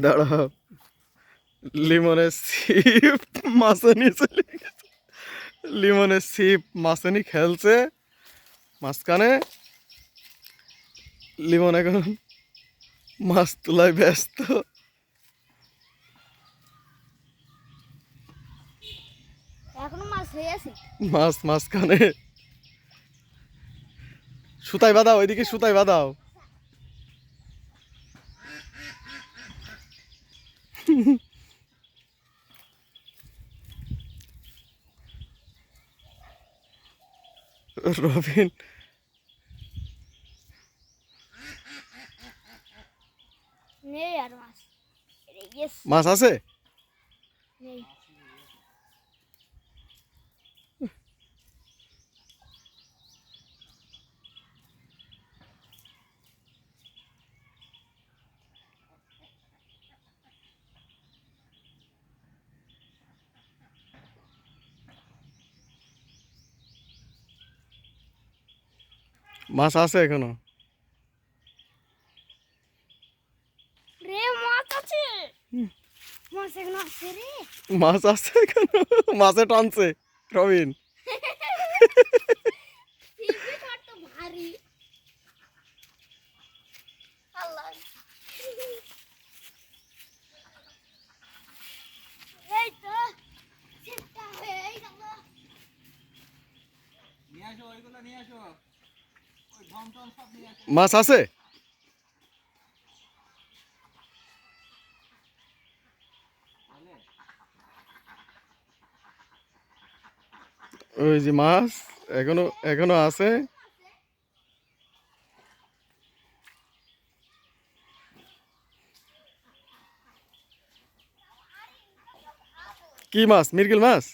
দাঁড়াও, লিমনের ছিপ মাছে নিয়ে চলে গেছে। লিমনের ছিপ মাছে নিয়ে খেলছে মাঝখানে। লিমন এখন মাছ তোলায় ব্যস্ত। এখনো মাছ হয়ে আছে। মাছ মাঝখানে সুতায় বাঁধাও, ওইদিকে সুতায় বাঁধাও। রবিন নেই আর মাছ। ইয়েস, মাছ আছে? নেই। মাছ আছে এখনো? রে মাছ আছে। মাছ এখনো আছে রে। মাছ আছে এখনো? মাছে টানছে রবিন। টিভি কাট তো ভারী। আল্লাহ। এই তো চিন্তা হয়ে গেল। নিয়ে আসো, ওইগুলো নিয়ে আসো, ওই ঢং টং সব নিয়ে আসো। মাছ আছে? ওই যে মাছ এখনো এখনো আছে। কি মাছ? মৃগেল মাছ?